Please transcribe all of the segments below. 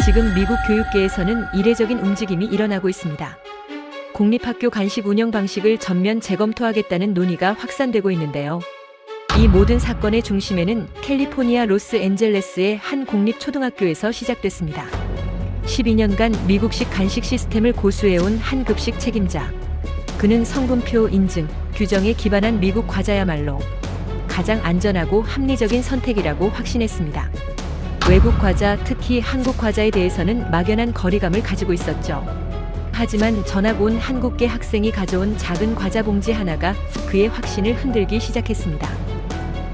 지금 미국 교육계에서는 이례적인 움직임이 일어나고 있습니다. 공립학교 간식 운영 방식을 전면 재검토하겠다는 논의가 확산되고 있는데요. 이 모든 사건의 중심에는 캘리포니아 로스앤젤레스의 한 공립초등학교에서 시작됐습니다. 12년간 미국식 간식 시스템을 고수해온 한 급식 책임자. 그는 성분표 인증, 규정에 기반한 미국 과자야말로 가장 안전하고 합리적인 선택이라고 확신했습니다. 외국 과자, 특히 한국 과자에 대해서는 막연한 거리감을 가지고 있었죠. 하지만 전학 온 한국계 학생이 가져온 작은 과자 봉지 하나가 그의 확신을 흔들기 시작했습니다.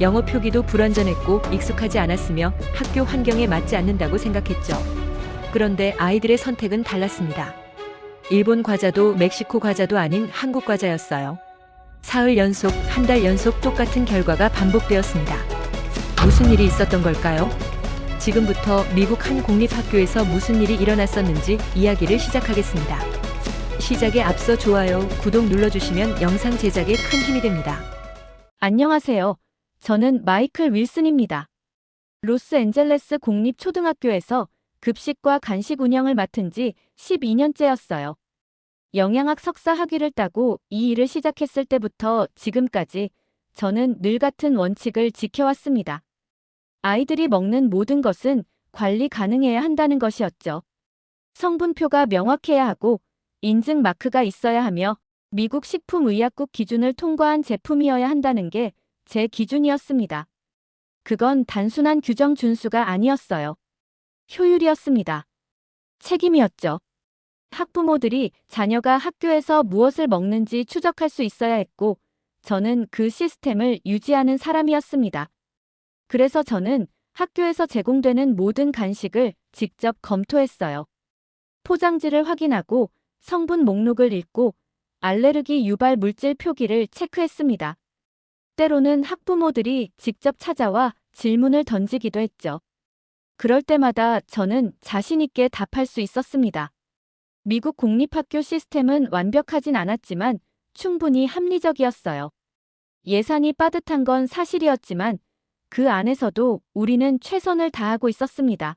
영어 표기도 불완전했고 익숙하지 않았으며 학교 환경에 맞지 않는다고 생각했죠. 그런데 아이들의 선택은 달랐습니다. 일본 과자도 멕시코 과자도 아닌 한국 과자였어요. 사흘 연속, 한 달 연속 똑같은 결과가 반복되었습니다. 무슨 일이 있었던 걸까요? 지금부터 미국 한 공립학교에서 무슨 일이 일어났었는지 이야기를 시작하겠습니다. 시작에 앞서 좋아요, 구독 눌러주시면 영상 제작에 큰 힘이 됩니다. 안녕하세요. 저는 마이클 윌슨입니다. 로스앤젤레스 공립초등학교에서 급식과 간식 운영을 맡은 지 12년째였어요. 영양학 석사 학위를 따고 이 일을 시작했을 때부터 지금까지 저는 늘 같은 원칙을 지켜왔습니다. 아이들이 먹는 모든 것은 관리 가능해야 한다는 것이었죠. 성분표가 명확해야 하고 인증 마크가 있어야 하며 미국 식품의약국 기준을 통과한 제품이어야 한다는 게 제 기준이었습니다. 그건 단순한 규정 준수가 아니었어요. 효율이었습니다. 책임이었죠. 학부모들이 자녀가 학교에서 무엇을 먹는지 추적할 수 있어야 했고, 저는 그 시스템을 유지하는 사람이었습니다. 그래서 저는 학교에서 제공되는 모든 간식을 직접 검토했어요. 포장지를 확인하고 성분 목록을 읽고 알레르기 유발 물질 표기를 체크했습니다. 때로는 학부모들이 직접 찾아와 질문을 던지기도 했죠. 그럴 때마다 저는 자신 있게 답할 수 있었습니다. 미국 공립학교 시스템은 완벽하진 않았지만 충분히 합리적이었어요. 예산이 빠듯한 건 사실이었지만 그 안에서도 우리는 최선을 다하고 있었습니다.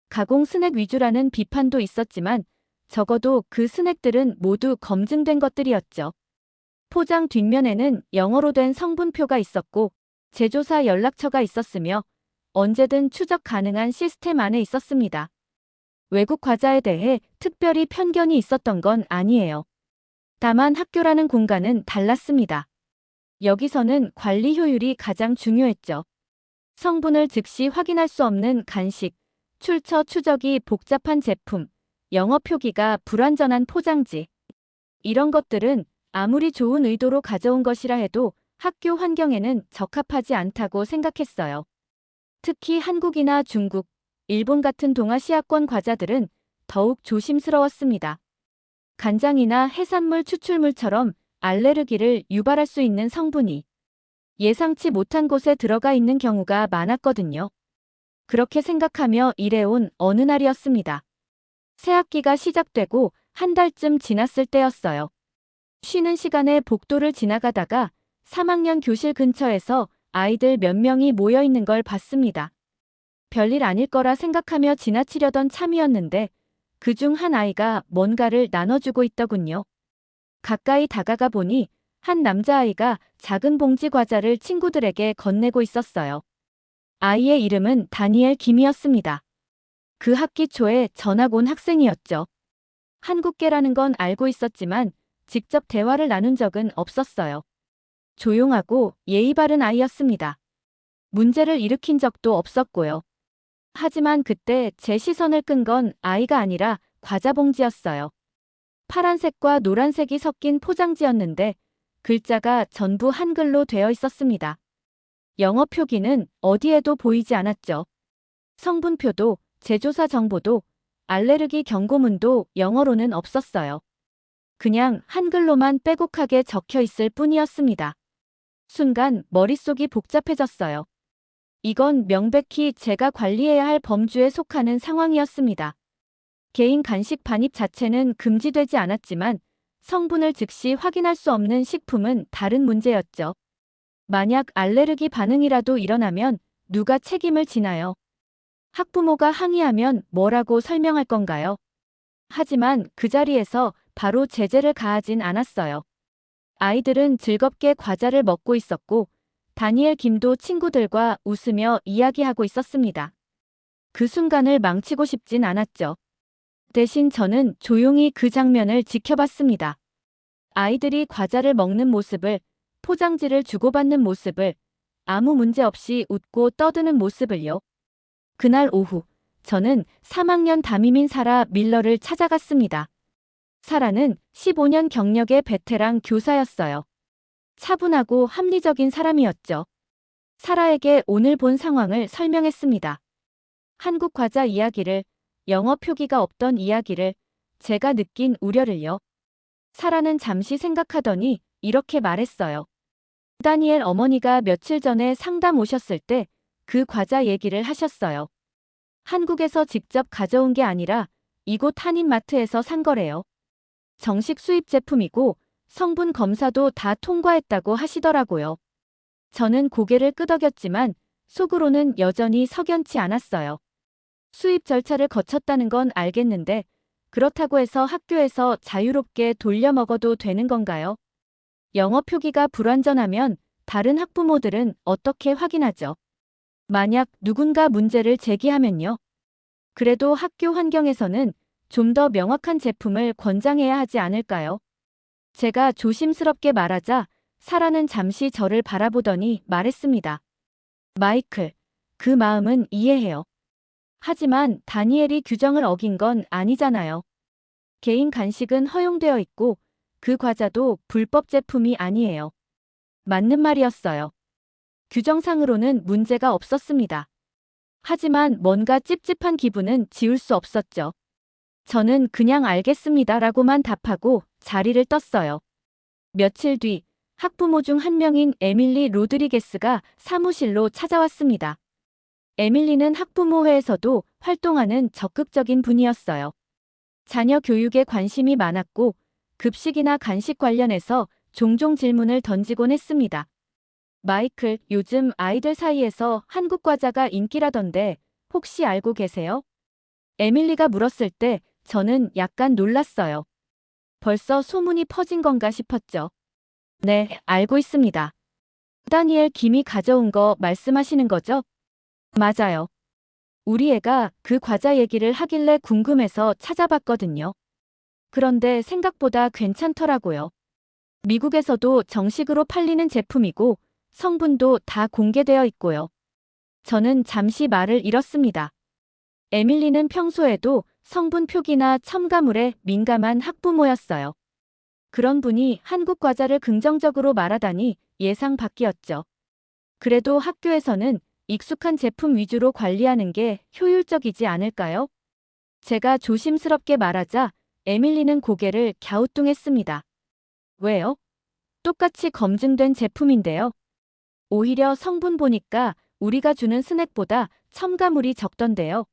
가공 스낵 위주라는 비판도 있었지만 적어도 그 스낵들은 모두 검증된 것들이었죠. 포장 뒷면에는 영어로 된 성분표가 있었고 제조사 연락처가 있었으며 언제든 추적 가능한 시스템 안에 있었습니다. 외국 과자에 대해 특별히 편견이 있었던 건 아니에요. 다만 학교라는 공간은 달랐습니다. 여기서는 관리 효율이 가장 중요했죠. 성분을 즉시 확인할 수 없는 간식, 출처 추적이 복잡한 제품, 영어 표기가 불완전한 포장지. 이런 것들은 아무리 좋은 의도로 가져온 것이라 해도 학교 환경에는 적합하지 않다고 생각했어요. 특히 한국이나 중국, 일본 같은 동아시아권 과자들은 더욱 조심스러웠습니다. 간장이나 해산물 추출물처럼 알레르기를 유발할 수 있는 성분이 예상치 못한 곳에 들어가 있는 경우가 많았거든요. 그렇게 생각하며 일해온 어느 날이었습니다. 새학기가 시작되고 한 달쯤 지났을 때였어요. 쉬는 시간에 복도를 지나가다가 3학년 교실 근처에서 아이들 몇 명이 모여 있는 걸 봤습니다. 별일 아닐 거라 생각하며 지나치려던 참이었는데 그중 한 아이가 뭔가를 나눠주고 있더군요. 가까이 다가가 보니 한 남자아이가 작은 봉지 과자를 친구들에게 건네고 있었어요. 아이의 이름은 다니엘 김이었습니다. 그 학기 초에 전학 온 학생이었죠. 한국계라는 건 알고 있었지만 직접 대화를 나눈 적은 없었어요. 조용하고 예의 바른 아이였습니다. 문제를 일으킨 적도 없었고요. 하지만 그때 제 시선을 끈 건 아이가 아니라 과자 봉지였어요. 파란색과 노란색이 섞인 포장지였는데 글자가 전부 한글로 되어 있었습니다. 영어 표기는 어디에도 보이지 않았죠. 성분표도 제조사 정보도 알레르기 경고문도 영어로는 없었어요. 그냥 한글로만 빼곡하게 적혀 있을 뿐이었습니다. 순간 머릿속이 복잡해졌어요. 이건 명백히 제가 관리해야 할 범주에 속하는 상황이었습니다. 개인 간식 반입 자체는 금지되지 않았지만 성분을 즉시 확인할 수 없는 식품은 다른 문제였죠. 만약 알레르기 반응이라도 일어나면 누가 책임을 지나요? 학부모가 항의하면 뭐라고 설명할 건가요? 하지만 그 자리에서 바로 제재를 가하진 않았어요. 아이들은 즐겁게 과자를 먹고 있었고, 다니엘 김도 친구들과 웃으며 이야기하고 있었습니다. 그 순간을 망치고 싶진 않았죠. 대신 저는 조용히 그 장면을 지켜봤습니다. 아이들이 과자를 먹는 모습을, 포장지를 주고받는 모습을, 아무 문제 없이 웃고 떠드는 모습을요. 그날 오후, 저는 3학년 담임인 사라 밀러를 찾아갔습니다. 사라는 15년 경력의 베테랑 교사였어요. 차분하고 합리적인 사람이었죠. 사라에게 오늘 본 상황을 설명했습니다. 한국 과자 이야기를, 영어 표기가 없던 이야기를, 제가 느낀 우려를요. 사라는 잠시 생각하더니 이렇게 말했어요. 다니엘 어머니가 며칠 전에 상담 오셨을 때 그 과자 얘기를 하셨어요. 한국에서 직접 가져온 게 아니라 이곳 한인마트에서 산 거래요. 정식 수입 제품이고 성분 검사도 다 통과했다고 하시더라고요. 저는 고개를 끄덕였지만 속으로는 여전히 석연치 않았어요. 수입 절차를 거쳤다는 건 알겠는데 그렇다고 해서 학교에서 자유롭게 돌려 먹어도 되는 건가요? 영어 표기가 불완전하면 다른 학부모들은 어떻게 확인하죠? 만약 누군가 문제를 제기하면요. 그래도 학교 환경에서는 좀 더 명확한 제품을 권장해야 하지 않을까요? 제가 조심스럽게 말하자 사라는 잠시 저를 바라보더니 말했습니다. 마이클, 그 마음은 이해해요. 하지만 다니엘이 규정을 어긴 건 아니잖아요. 개인 간식은 허용되어 있고 그 과자도 불법 제품이 아니에요. 맞는 말이었어요. 규정상으로는 문제가 없었습니다. 하지만 뭔가 찝찝한 기분은 지울 수 없었죠. 저는 그냥 알겠습니다라고만 답하고 자리를 떴어요. 며칠 뒤 학부모 중 한 명인 에밀리 로드리게스가 사무실로 찾아왔습니다. 에밀리는 학부모회에서도 활동하는 적극적인 분이었어요. 자녀 교육에 관심이 많았고 급식이나 간식 관련해서 종종 질문을 던지곤 했습니다. 마이클, 요즘 아이들 사이에서 한국 과자가 인기라던데 혹시 알고 계세요? 에밀리가 물었을 때 저는 약간 놀랐어요. 벌써 소문이 퍼진 건가 싶었죠. 네, 알고 있습니다. 다니엘 김이 가져온 거 말씀하시는 거죠? 맞아요. 우리 애가 그 과자 얘기를 하길래 궁금해서 찾아봤거든요. 그런데 생각보다 괜찮더라고요. 미국에서도 정식으로 팔리는 제품이고 성분도 다 공개되어 있고요. 저는 잠시 말을 잃었습니다. 에밀리는 평소에도 성분 표기나 첨가물에 민감한 학부모였어요. 그런 분이 한국 과자를 긍정적으로 말하다니 예상 밖이었죠. 그래도 학교에서는 익숙한 제품 위주로 관리하는 게 효율적이지 않을까요? 제가 조심스럽게 말하자 에밀리는 고개를 갸우뚱했습니다. 왜요? 똑같이 검증된 제품인데요. 오히려 성분 보니까 우리가 주는 스낵보다 첨가물이 적던데요.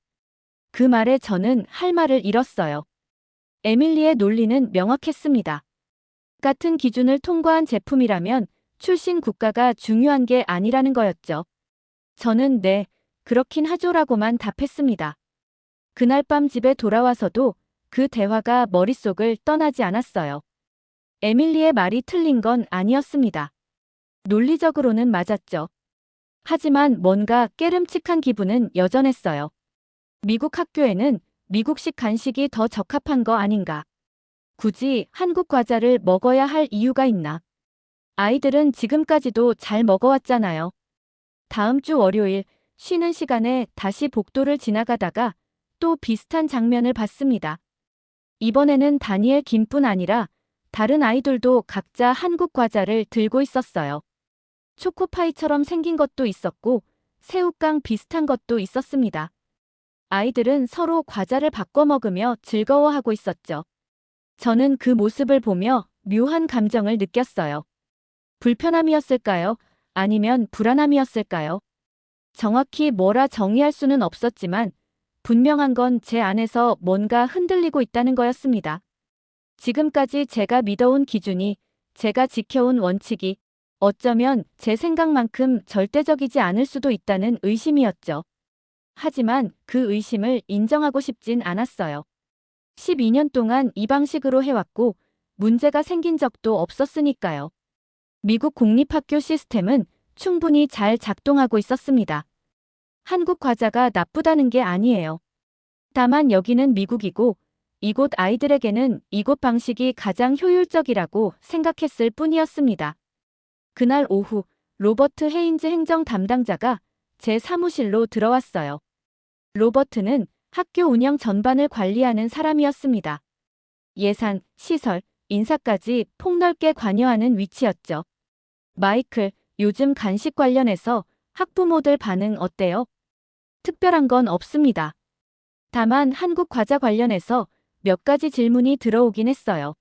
그 말에 저는 할 말을 잃었어요. 에밀리의 논리는 명확했습니다. 같은 기준을 통과한 제품이라면 출신 국가가 중요한 게 아니라는 거였죠. 저는 네, 그렇긴 하죠라고만 답했습니다. 그날 밤 집에 돌아와서도 그 대화가 머릿속을 떠나지 않았어요. 에밀리의 말이 틀린 건 아니었습니다. 논리적으로는 맞았죠. 하지만 뭔가 깨름칙한 기분은 여전했어요. 미국 학교에는 미국식 간식이 더 적합한 거 아닌가? 굳이 한국 과자를 먹어야 할 이유가 있나? 아이들은 지금까지도 잘 먹어왔잖아요. 다음 주 월요일 쉬는 시간에 다시 복도를 지나가다가 또 비슷한 장면을 봤습니다. 이번에는 다니엘 김뿐 아니라 다른 아이들도 각자 한국 과자를 들고 있었어요. 초코파이처럼 생긴 것도 있었고 새우깡 비슷한 것도 있었습니다. 아이들은 서로 과자를 바꿔 먹으며 즐거워하고 있었죠. 저는 그 모습을 보며 묘한 감정을 느꼈어요. 불편함이었을까요? 아니면 불안함이었을까요? 정확히 뭐라 정의할 수는 없었지만 분명한 건 제 안에서 뭔가 흔들리고 있다는 거였습니다. 지금까지 제가 믿어온 기준이, 제가 지켜온 원칙이 어쩌면 제 생각만큼 절대적이지 않을 수도 있다는 의심이었죠. 하지만 그 의심을 인정하고 싶진 않았어요. 12년 동안 이 방식으로 해왔고 문제가 생긴 적도 없었으니까요. 미국 공립학교 시스템은 충분히 잘 작동하고 있었습니다. 한국 과자가 나쁘다는 게 아니에요. 다만 여기는 미국이고 이곳 아이들에게는 이곳 방식이 가장 효율적이라고 생각했을 뿐이었습니다. 그날 오후 로버트 헤인즈 행정 담당자가 제 사무실로 들어왔어요. 로버트는 학교 운영 전반을 관리하는 사람이었습니다. 예산, 시설, 인사까지 폭넓게 관여하는 위치였죠. 마이클, 요즘 간식 관련해서 학부모들 반응 어때요? 특별한 건 없습니다. 다만 한국 과자 관련해서 몇 가지 질문이 들어오긴 했어요.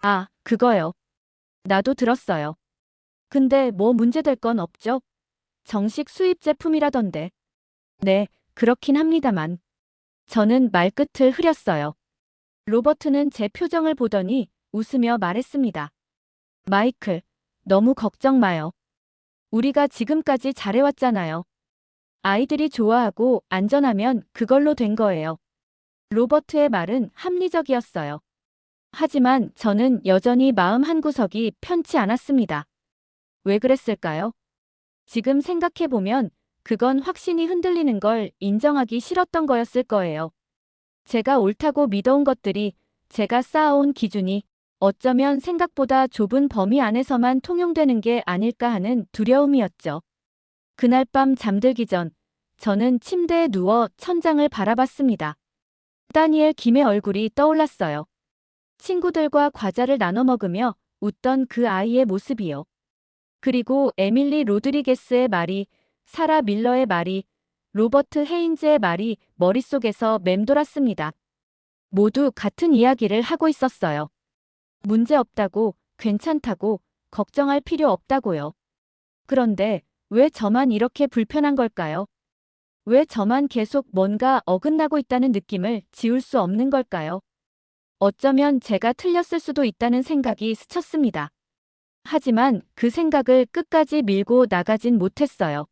아, 그거요. 나도 들었어요. 근데 뭐 문제될 건 없죠? 정식 수입 제품이라던데. 네, 그렇긴 합니다만. 저는 말끝을 흐렸어요. 로버트는 제 표정을 보더니 웃으며 말했습니다. 마이클, 너무 걱정 마요. 우리가 지금까지 잘해왔잖아요. 아이들이 좋아하고 안전하면 그걸로 된 거예요. 로버트의 말은 합리적이었어요. 하지만 저는 여전히 마음 한구석이 편치 않았습니다. 왜 그랬을까요? 지금 생각해보면 그건 확신이 흔들리는 걸 인정하기 싫었던 거였을 거예요. 제가 옳다고 믿어온 것들이, 제가 쌓아온 기준이 어쩌면 생각보다 좁은 범위 안에서만 통용되는 게 아닐까 하는 두려움이었죠. 그날 밤 잠들기 전 저는 침대에 누워 천장을 바라봤습니다. 다니엘 김의 얼굴이 떠올랐어요. 친구들과 과자를 나눠 먹으며 웃던 그 아이의 모습이요. 그리고 에밀리 로드리게스의 말이, 사라 밀러의 말이, 로버트 헤인즈의 말이 머릿속에서 맴돌았습니다. 모두 같은 이야기를 하고 있었어요. 문제 없다고, 괜찮다고, 걱정할 필요 없다고요. 그런데 왜 저만 이렇게 불편한 걸까요? 왜 저만 계속 뭔가 어긋나고 있다는 느낌을 지울 수 없는 걸까요? 어쩌면 제가 틀렸을 수도 있다는 생각이 스쳤습니다. 하지만 그 생각을 끝까지 밀고 나가진 못했어요.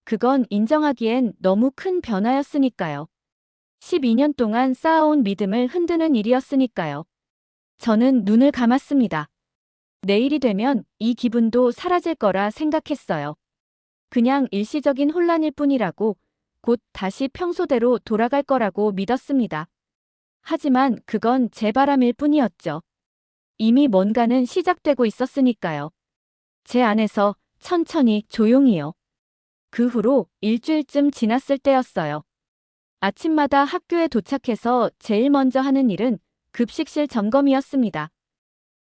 그건 인정하기엔 너무 큰 변화였으니까요. 12년 동안 쌓아온 믿음을 흔드는 일이었으니까요. 저는 눈을 감았습니다. 내일이 되면 이 기분도 사라질 거라 생각했어요. 그냥 일시적인 혼란일 뿐이라고, 곧 다시 평소대로 돌아갈 거라고 믿었습니다. 하지만 그건 제 바람일 뿐이었죠. 이미 뭔가는 시작되고 있었으니까요. 제 안에서 천천히 조용히요. 그 후로 일주일쯤 지났을 때였어요. 아침마다 학교에 도착해서 제일 먼저 하는 일은 급식실 점검이었습니다.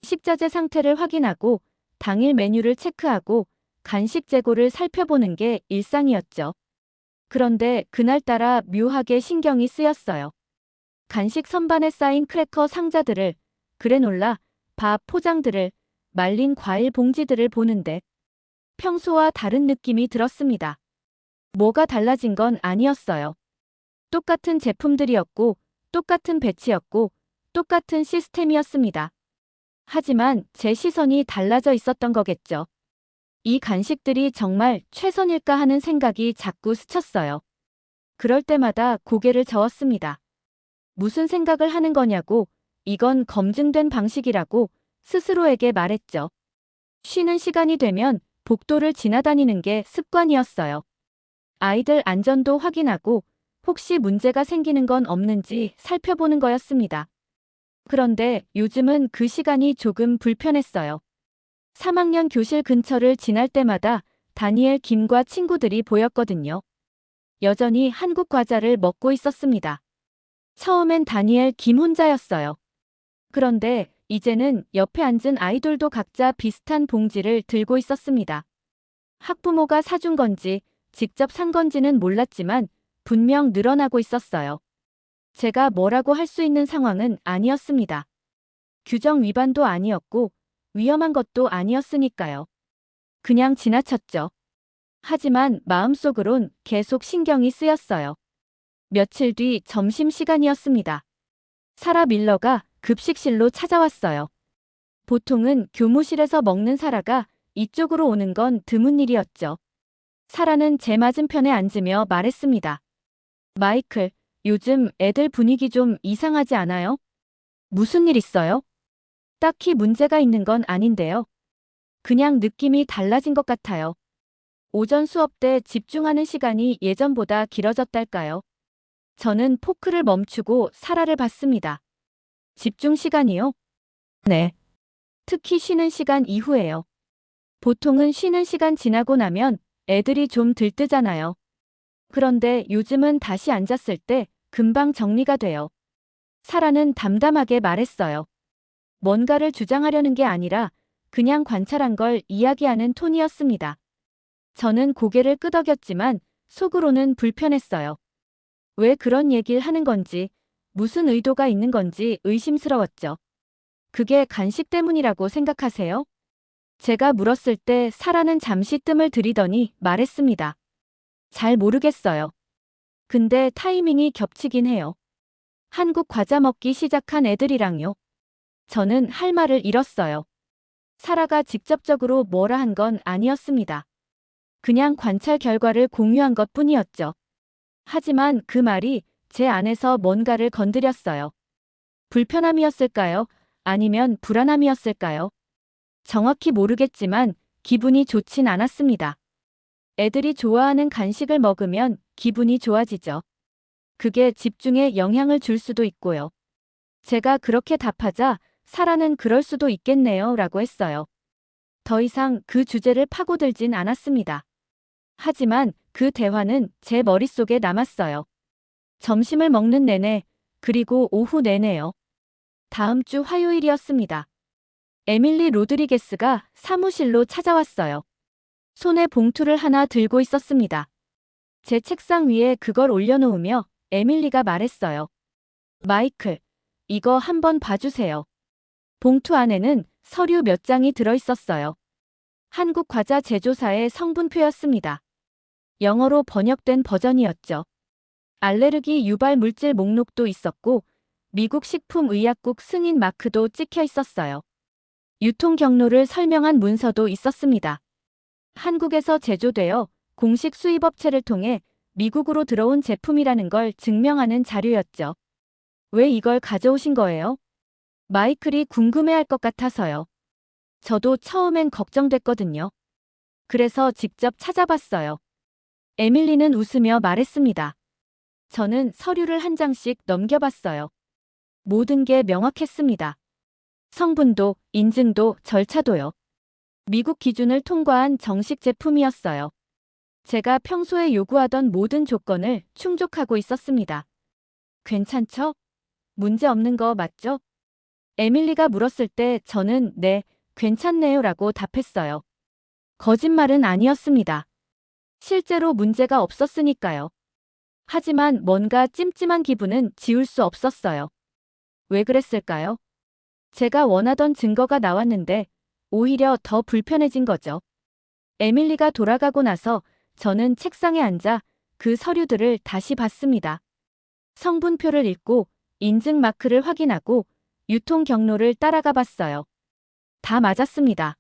식자재 상태를 확인하고 당일 메뉴를 체크하고 간식 재고를 살펴보는 게 일상이었죠. 그런데 그날따라 묘하게 신경이 쓰였어요. 간식 선반에 쌓인 크래커 상자들을, 그래놀라, 밥 포장들을, 말린 과일 봉지들을 보는데 평소와 다른 느낌이 들었습니다. 뭐가 달라진 건 아니었어요. 똑같은 제품들이었고, 똑같은 배치였고, 똑같은 시스템이었습니다. 하지만 제 시선이 달라져 있었던 거겠죠. 이 간식들이 정말 최선일까 하는 생각이 자꾸 스쳤어요. 그럴 때마다 고개를 저었습니다. 무슨 생각을 하는 거냐고, 이건 검증된 방식이라고 스스로에게 말했죠. 쉬는 시간이 되면 복도를 지나다니는 게 습관이었어요. 아이들 안전도 확인하고 혹시 문제가 생기는 건 없는지 살펴보는 거였습니다. 그런데 요즘은 그 시간이 조금 불편했어요. 3학년 교실 근처를 지날 때마다 다니엘 김과 친구들이 보였거든요. 여전히 한국 과자를 먹고 있었습니다. 처음엔 다니엘 김 혼자였어요. 그런데 이제는 옆에 앉은 아이들도 각자 비슷한 봉지를 들고 있었습니다. 학부모가 사준 건지 직접 산 건지는 몰랐지만 분명 늘어나고 있었어요. 제가 뭐라고 할 수 있는 상황은 아니었습니다. 규정 위반도 아니었고 위험한 것도 아니었으니까요. 그냥 지나쳤죠. 하지만 마음속으론 계속 신경이 쓰였어요. 며칠 뒤 점심시간이었습니다. 사라 밀러가 급식실로 찾아왔어요. 보통은 교무실에서 먹는 사라가 이쪽으로 오는 건 드문 일이었죠. 사라는 제 맞은편에 앉으며 말했습니다. 마이클, 요즘 애들 분위기 좀 이상하지 않아요? 무슨 일 있어요? 딱히 문제가 있는 건 아닌데요. 그냥 느낌이 달라진 것 같아요. 오전 수업 때 집중하는 시간이 예전보다 길어졌달까요? 저는 포크를 멈추고 사라를 봤습니다. 집중 시간이요? 네. 특히 쉬는 시간 이후에요. 보통은 쉬는 시간 지나고 나면 애들이 좀 들뜨잖아요. 그런데 요즘은 다시 앉았을 때 금방 정리가 돼요. 사라는 담담하게 말했어요. 뭔가를 주장하려는 게 아니라 그냥 관찰한 걸 이야기하는 톤이었습니다. 저는 고개를 끄덕였지만 속으로는 불편했어요. 왜 그런 얘기를 하는 건지, 무슨 의도가 있는 건지 의심스러웠죠. 그게 간식 때문이라고 생각하세요? 제가 물었을 때 사라는 잠시 뜸을 들이더니 말했습니다. 잘 모르겠어요. 근데 타이밍이 겹치긴 해요. 한국 과자 먹기 시작한 애들이랑요. 저는 할 말을 잃었어요. 사라가 직접적으로 뭐라 한 건 아니었습니다. 그냥 관찰 결과를 공유한 것뿐이었죠. 하지만 그 말이 제 안에서 뭔가를 건드렸어요. 불편함이었을까요? 아니면 불안함이었을까요? 정확히 모르겠지만 기분이 좋진 않았습니다. 애들이 좋아하는 간식을 먹으면 기분이 좋아지죠. 그게 집중에 영향을 줄 수도 있고요. 제가 그렇게 답하자 사라는 그럴 수도 있겠네요 라고 했어요. 더 이상 그 주제를 파고들진 않았습니다. 하지만 그 대화는 제 머릿속에 남았어요. 점심을 먹는 내내, 그리고 오후 내내요. 다음 주 화요일이었습니다. 에밀리 로드리게스가 사무실로 찾아왔어요. 손에 봉투를 하나 들고 있었습니다. 제 책상 위에 그걸 올려놓으며 에밀리가 말했어요. 마이클, 이거 한번 봐주세요. 봉투 안에는 서류 몇 장이 들어있었어요. 한국 과자 제조사의 성분표였습니다. 영어로 번역된 버전이었죠. 알레르기 유발 물질 목록도 있었고 미국 식품의약국 승인 마크도 찍혀 있었어요. 유통 경로를 설명한 문서도 있었습니다. 한국에서 제조되어 공식 수입업체를 통해 미국으로 들어온 제품이라는 걸 증명하는 자료였죠. 왜 이걸 가져오신 거예요? 마이클이 궁금해할 것 같아서요. 저도 처음엔 걱정됐거든요. 그래서 직접 찾아봤어요. 에밀리는 웃으며 말했습니다. 저는 서류를 한 장씩 넘겨봤어요. 모든 게 명확했습니다. 성분도, 인증도, 절차도요. 미국 기준을 통과한 정식 제품이었어요. 제가 평소에 요구하던 모든 조건을 충족하고 있었습니다. 괜찮죠? 문제 없는 거 맞죠? 에밀리가 물었을 때 저는 네, 괜찮네요 라고 답했어요. 거짓말은 아니었습니다. 실제로 문제가 없었으니까요. 하지만 뭔가 찜찜한 기분은 지울 수 없었어요. 왜 그랬을까요? 제가 원하던 증거가 나왔는데 오히려 더 불편해진 거죠. 에밀리가 돌아가고 나서 저는 책상에 앉아 그 서류들을 다시 봤습니다. 성분표를 읽고 인증 마크를 확인하고 유통 경로를 따라가 봤어요. 다 맞았습니다.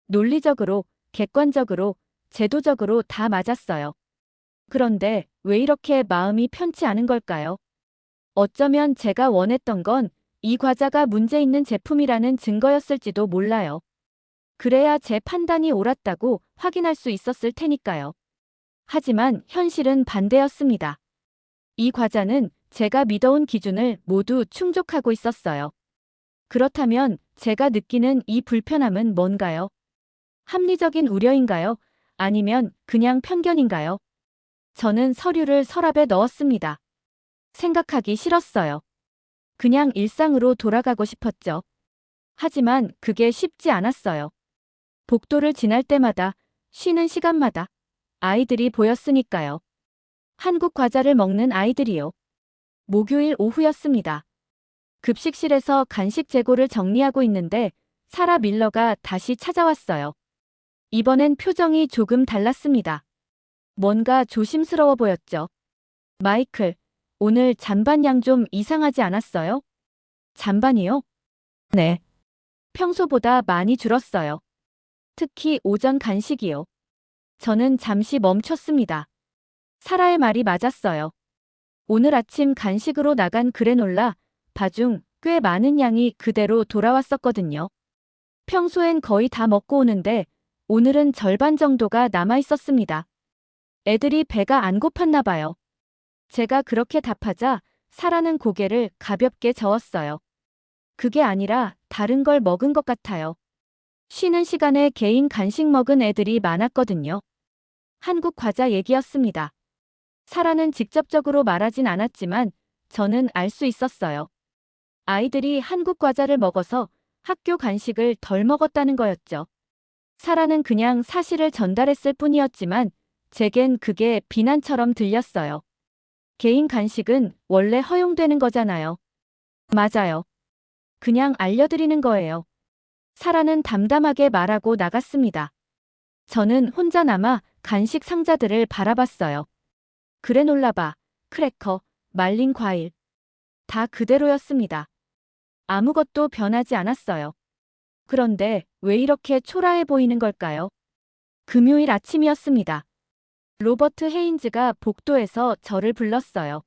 논리적으로, 객관적으로, 제도적으로 다 맞았어요. 그런데 왜 이렇게 마음이 편치 않은 걸까요? 어쩌면 제가 원했던 건 이 과자가 문제 있는 제품이라는 증거였을지도 몰라요. 그래야 제 판단이 옳았다고 확인할 수 있었을 테니까요. 하지만 현실은 반대였습니다. 이 과자는 제가 믿어온 기준을 모두 충족하고 있었어요. 그렇다면 제가 느끼는 이 불편함은 뭔가요? 합리적인 우려인가요? 아니면 그냥 편견인가요? 저는 서류를 서랍에 넣었습니다. 생각하기 싫었어요. 그냥 일상으로 돌아가고 싶었죠. 하지만 그게 쉽지 않았어요. 복도를 지날 때마다, 쉬는 시간마다 아이들이 보였으니까요. 한국 과자를 먹는 아이들이요. 목요일 오후였습니다. 급식실에서 간식 재고를 정리하고 있는데 사라 밀러가 다시 찾아왔어요. 이번엔 표정이 조금 달랐습니다. 뭔가 조심스러워 보였죠. 마이클, 오늘 잔반 양 좀 이상하지 않았어요? 잔반이요? 네. 평소보다 많이 줄었어요. 특히 오전 간식이요. 저는 잠시 멈췄습니다. 사라의 말이 맞았어요. 오늘 아침 간식으로 나간 그래놀라 바 중 꽤 많은 양이 그대로 돌아왔었거든요. 평소엔 거의 다 먹고 오는데 오늘은 절반 정도가 남아 있었습니다. 애들이 배가 안 고팠나 봐요. 제가 그렇게 답하자 사라는 고개를 가볍게 저었어요. 그게 아니라 다른 걸 먹은 것 같아요. 쉬는 시간에 개인 간식 먹은 애들이 많았거든요. 한국 과자 얘기였습니다. 사라는 직접적으로 말하진 않았지만 저는 알 수 있었어요. 아이들이 한국 과자를 먹어서 학교 간식을 덜 먹었다는 거였죠. 사라는 그냥 사실을 전달했을 뿐이었지만 제겐 그게 비난처럼 들렸어요. 개인 간식은 원래 허용되는 거잖아요. 맞아요. 그냥 알려드리는 거예요. 사라는 담담하게 말하고 나갔습니다. 저는 혼자 남아 간식 상자들을 바라봤어요. 그래놀라바, 크래커, 말린 과일. 다 그대로였습니다. 아무것도 변하지 않았어요. 그런데 왜 이렇게 초라해 보이는 걸까요? 금요일 아침이었습니다. 로버트 헤인즈가 복도에서 저를 불렀어요.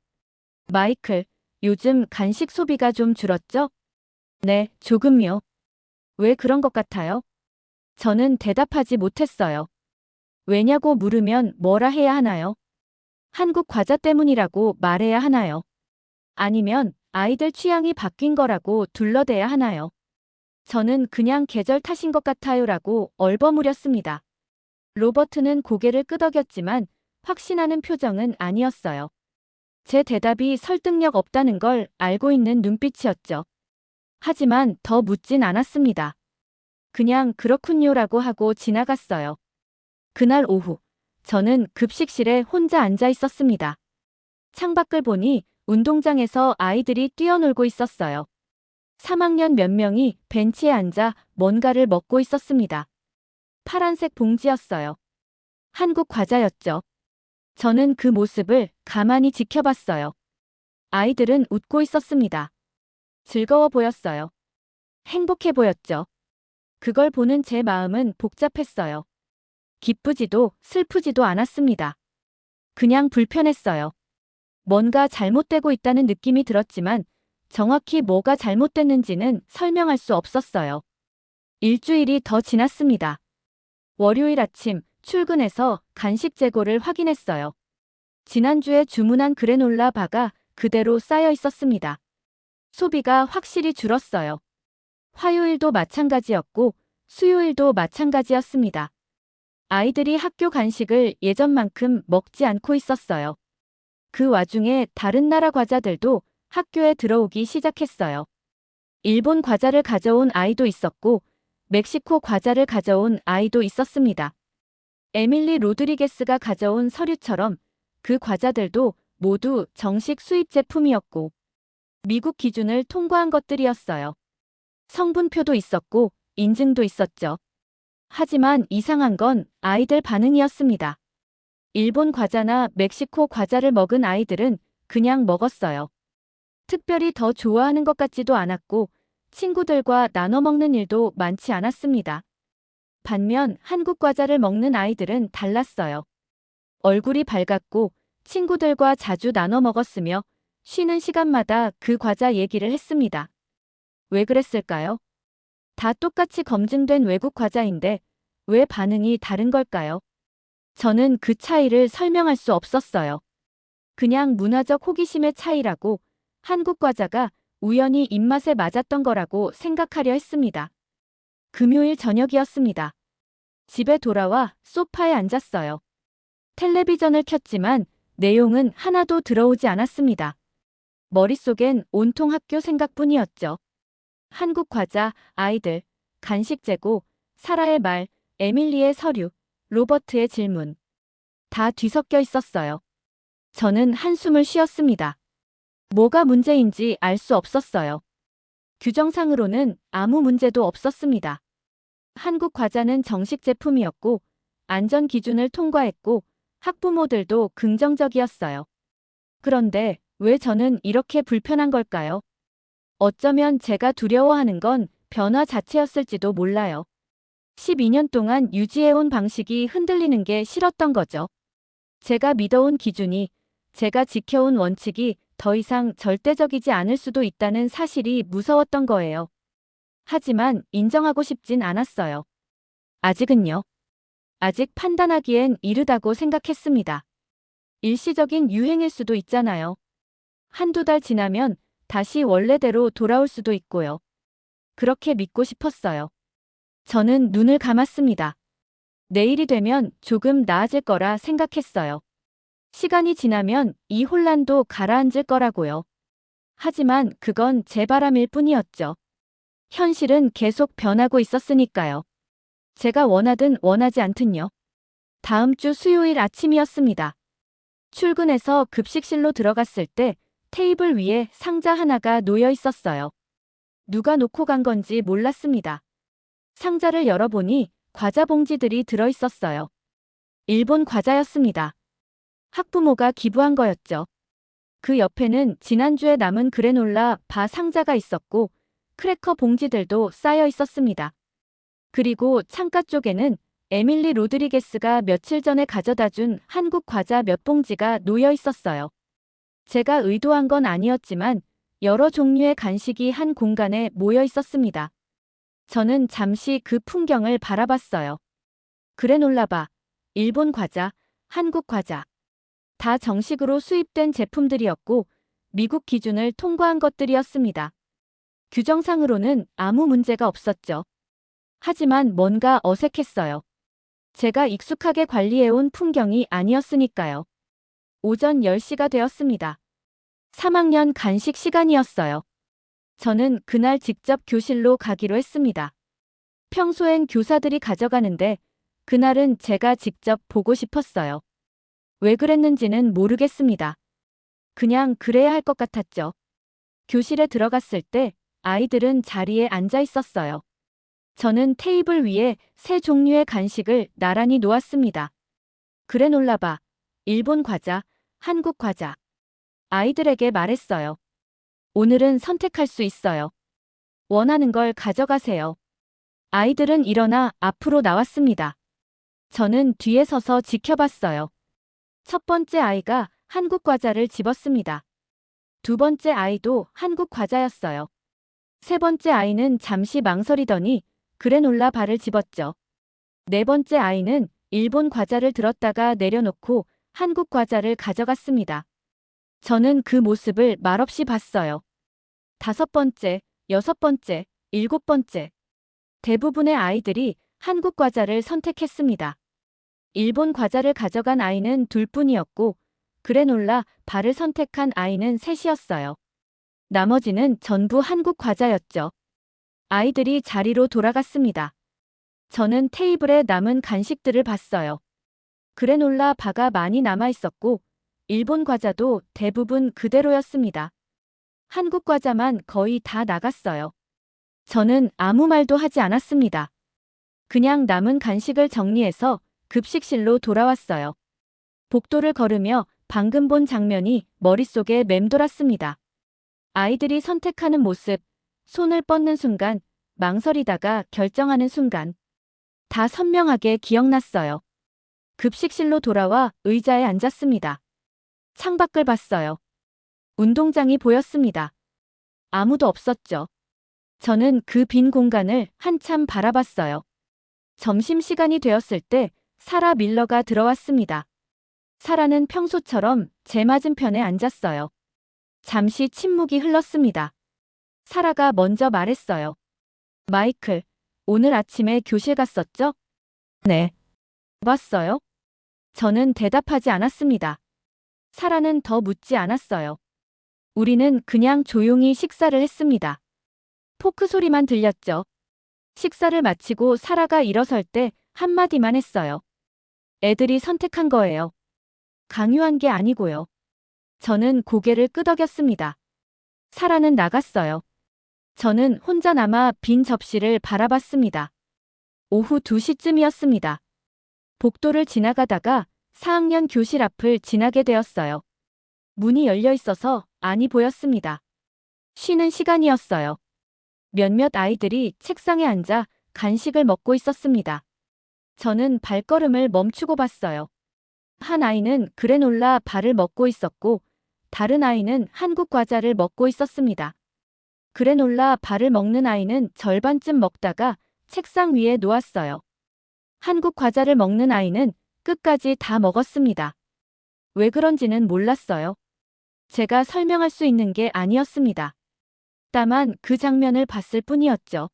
마이클, 요즘 간식 소비가 좀 줄었죠? 네, 조금요. 왜 그런 것 같아요? 저는 대답하지 못했어요. 왜냐고 물으면 뭐라 해야 하나요? 한국 과자 때문이라고 말해야 하나요? 아니면 아이들 취향이 바뀐 거라고 둘러대야 하나요? 저는 그냥 계절 탓인 것 같아요라고 얼버무렸습니다. 로버트는 고개를 끄덕였지만 확신하는 표정은 아니었어요. 제 대답이 설득력 없다는 걸 알고 있는 눈빛이었죠. 하지만 더 묻진 않았습니다. 그냥 그렇군요라고 하고 지나갔어요. 그날 오후, 저는 급식실에 혼자 앉아 있었습니다. 창밖을 보니 운동장에서 아이들이 뛰어놀고 있었어요. 3학년 몇 명이 벤치에 앉아 뭔가를 먹고 있었습니다. 파란색 봉지였어요. 한국 과자였죠. 저는 그 모습을 가만히 지켜봤어요. 아이들은 웃고 있었습니다. 즐거워 보였어요. 행복해 보였죠. 그걸 보는 제 마음은 복잡했어요. 기쁘지도 슬프지도 않았습니다. 그냥 불편했어요. 뭔가 잘못되고 있다는 느낌이 들었지만 정확히 뭐가 잘못됐는지는 설명할 수 없었어요. 일주일이 더 지났습니다. 월요일 아침 출근해서 간식 재고를 확인했어요. 지난주에 주문한 그래놀라 바가 그대로 쌓여 있었습니다. 소비가 확실히 줄었어요. 화요일도 마찬가지였고 수요일도 마찬가지였습니다. 아이들이 학교 간식을 예전만큼 먹지 않고 있었어요. 그 와중에 다른 나라 과자들도 학교에 들어오기 시작했어요. 일본 과자를 가져온 아이도 있었고 멕시코 과자를 가져온 아이도 있었습니다. 에밀리 로드리게스가 가져온 서류처럼 그 과자들도 모두 정식 수입 제품이었고 미국 기준을 통과한 것들이었어요. 성분표도 있었고 인증도 있었죠. 하지만 이상한 건 아이들 반응이었습니다. 일본 과자나 멕시코 과자를 먹은 아이들은 그냥 먹었어요. 특별히 더 좋아하는 것 같지도 않았고 친구들과 나눠 먹는 일도 많지 않았습니다. 반면 한국 과자를 먹는 아이들은 달랐어요. 얼굴이 밝았고 친구들과 자주 나눠 먹었으며 쉬는 시간마다 그 과자 얘기를 했습니다. 왜 그랬을까요? 다 똑같이 검증된 외국 과자인데 왜 반응이 다른 걸까요? 저는 그 차이를 설명할 수 없었어요. 그냥 문화적 호기심의 차이라고 한국 과자가 우연히 입맛에 맞았던 거라고 생각하려 했습니다. 금요일 저녁이었습니다. 집에 돌아와 소파에 앉았어요. 텔레비전을 켰지만 내용은 하나도 들어오지 않았습니다. 머릿속엔 온통 학교 생각뿐이었죠. 한국 과자, 아이들, 간식 재고, 사라의 말, 에밀리의 서류, 로버트의 질문. 다 뒤섞여 있었어요. 저는 한숨을 쉬었습니다. 뭐가 문제인지 알 수 없었어요. 규정상으로는 아무 문제도 없었습니다. 한국 과자는 정식 제품이었고 안전 기준을 통과했고 학부모들도 긍정적이었어요. 그런데 왜 저는 이렇게 불편한 걸까요? 어쩌면 제가 두려워하는 건 변화 자체였을지도 몰라요. 12년 동안 유지해온 방식이 흔들리는 게 싫었던 거죠. 제가 믿어온 기준이 제가 지켜온 원칙이 더 이상 절대적이지 않을 수도 있다는 사실이 무서웠던 거예요. 하지만 인정하고 싶진 않았어요. 아직은요. 아직 판단하기엔 이르다고 생각했습니다. 일시적인 유행일 수도 있잖아요. 한두 달 지나면 다시 원래대로 돌아올 수도 있고요. 그렇게 믿고 싶었어요. 저는 눈을 감았습니다. 내일이 되면 조금 나아질 거라 생각했어요. 시간이 지나면 이 혼란도 가라앉을 거라고요. 하지만 그건 제 바람일 뿐이었죠. 현실은 계속 변하고 있었으니까요. 제가 원하든 원하지 않든요. 다음 주 수요일 아침이었습니다. 출근해서 급식실로 들어갔을 때 테이블 위에 상자 하나가 놓여 있었어요. 누가 놓고 간 건지 몰랐습니다. 상자를 열어보니 과자 봉지들이 들어 있었어요. 일본 과자였습니다. 학부모가 기부한 거였죠. 그 옆에는 지난주에 남은 그래놀라 바 상자가 있었고 크래커 봉지들도 쌓여 있었습니다. 그리고 창가 쪽에는 에밀리 로드리게스가 며칠 전에 가져다 준 한국 과자 몇 봉지가 놓여 있었어요. 제가 의도한 건 아니었지만 여러 종류의 간식이 한 공간에 모여 있었습니다. 저는 잠시 그 풍경을 바라봤어요. 그래놀라바, 일본 과자, 한국 과자. 다 정식으로 수입된 제품들이었고 미국 기준을 통과한 것들이었습니다. 규정상으로는 아무 문제가 없었죠. 하지만 뭔가 어색했어요. 제가 익숙하게 관리해온 풍경이 아니었으니까요. 오전 10시가 되었습니다. 3학년 간식 시간이었어요. 저는 그날 직접 교실로 가기로 했습니다. 평소엔 교사들이 가져가는데 그날은 제가 직접 보고 싶었어요. 왜 그랬는지는 모르겠습니다. 그냥 그래야 할 것 같았죠. 교실에 들어갔을 때 아이들은 자리에 앉아 있었어요. 저는 테이블 위에 세 종류의 간식을 나란히 놓았습니다. 그래놀라바, 일본 과자, 한국 과자. 아이들에게 말했어요. 오늘은 선택할 수 있어요. 원하는 걸 가져가세요. 아이들은 일어나 앞으로 나왔습니다. 저는 뒤에 서서 지켜봤어요. 첫 번째 아이가 한국 과자를 집었습니다. 두 번째 아이도 한국 과자였어요. 세 번째 아이는 잠시 망설이더니 그래놀라 바를 집었죠. 네 번째 아이는 일본 과자를 들었다가 내려놓고 한국 과자를 가져갔습니다. 저는 그 모습을 말없이 봤어요. 다섯 번째, 여섯 번째, 일곱 번째. 대부분의 아이들이 한국 과자를 선택했습니다. 일본 과자를 가져간 아이는 둘뿐이었고 그래놀라 바를 선택한 아이는 셋이었어요. 나머지는 전부 한국 과자였죠. 아이들이 자리로 돌아갔습니다. 저는 테이블에 남은 간식들을 봤어요. 그래놀라 바가 많이 남아 있었고 일본 과자도 대부분 그대로였습니다. 한국 과자만 거의 다 나갔어요. 저는 아무 말도 하지 않았습니다. 그냥 남은 간식을 정리해서 급식실로 돌아왔어요. 복도를 걸으며 방금 본 장면이 머릿속에 맴돌았습니다. 아이들이 선택하는 모습, 손을 뻗는 순간, 망설이다가 결정하는 순간. 다 선명하게 기억났어요. 급식실로 돌아와 의자에 앉았습니다. 창밖을 봤어요. 운동장이 보였습니다. 아무도 없었죠. 저는 그 빈 공간을 한참 바라봤어요. 점심시간이 되었을 때 사라 밀러가 들어왔습니다. 사라는 평소처럼 제 맞은편에 앉았어요. 잠시 침묵이 흘렀습니다. 사라가 먼저 말했어요. 마이클, 오늘 아침에 교실 갔었죠? 네. 봤어요? 저는 대답하지 않았습니다. 사라는 더 묻지 않았어요. 우리는 그냥 조용히 식사를 했습니다. 포크 소리만 들렸죠. 식사를 마치고 사라가 일어설 때 한마디만 했어요. 애들이 선택한 거예요. 강요한 게 아니고요. 저는 고개를 끄덕였습니다. 사라는 나갔어요. 저는 혼자 남아 빈 접시를 바라봤습니다. 오후 2시쯤이었습니다. 복도를 지나가다가 4학년 교실 앞을 지나게 되었어요. 문이 열려 있어서 안이 보였습니다. 쉬는 시간이었어요. 몇몇 아이들이 책상에 앉아 간식을 먹고 있었습니다. 저는 발걸음을 멈추고 봤어요. 한 아이는 그래놀라 바를 먹고 있었고, 다른 아이는 한국 과자를 먹고 있었습니다. 그래놀라 바를 먹는 아이는 절반쯤 먹다가 책상 위에 놓았어요. 한국 과자를 먹는 아이는 끝까지 다 먹었습니다. 왜 그런지는 몰랐어요. 제가 설명할 수 있는 게 아니었습니다. 다만 그 장면을 봤을 뿐이었죠.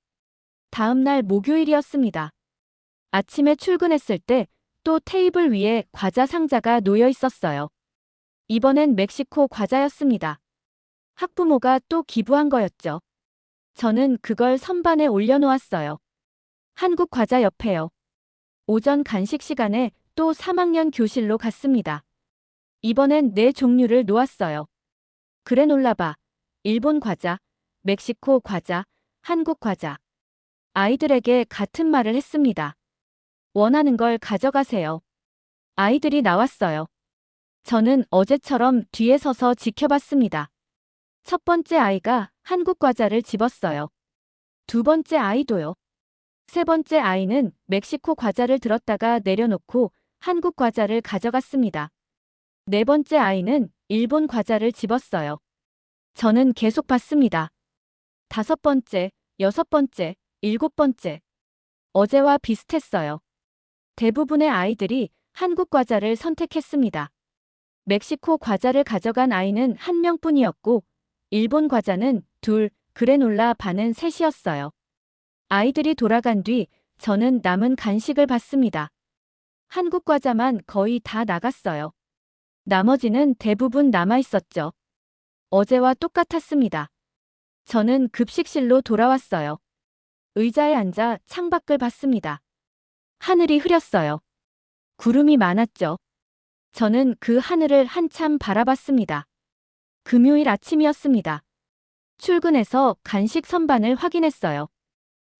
다음 날 목요일이었습니다. 아침에 출근했을 때 또 테이블 위에 과자 상자가 놓여 있었어요. 이번엔 멕시코 과자였습니다. 학부모가 또 기부한 거였죠. 저는 그걸 선반에 올려놓았어요. 한국 과자 옆에요. 오전 간식 시간에 또 3학년 교실로 갔습니다. 이번엔 4종류를 놓았어요. 그래놀라바, 일본 과자, 멕시코 과자, 한국 과자. 아이들에게 같은 말을 했습니다. 원하는 걸 가져가세요. 아이들이 나왔어요. 저는 어제처럼 뒤에 서서 지켜봤습니다. 첫 번째 아이가 한국 과자를 집었어요. 두 번째 아이도요. 세 번째 아이는 멕시코 과자를 들었다가 내려놓고 한국 과자를 가져갔습니다. 네 번째 아이는 일본 과자를 집었어요. 저는 계속 봤습니다. 다섯 번째, 여섯 번째, 일곱 번째. 어제와 비슷했어요. 대부분의 아이들이 한국 과자를 선택했습니다. 멕시코 과자를 가져간 아이는 한 명뿐이었고, 일본 과자는 둘, 그래놀라 바는 셋이었어요. 아이들이 돌아간 뒤 저는 남은 간식을 봤습니다. 한국 과자만 거의 다 나갔어요. 나머지는 대부분 남아있었죠. 어제와 똑같았습니다. 저는 급식실로 돌아왔어요. 의자에 앉아 창밖을 봤습니다. 하늘이 흐렸어요. 구름이 많았죠. 저는 그 하늘을 한참 바라봤습니다. 금요일 아침이었습니다. 출근해서 간식 선반을 확인했어요.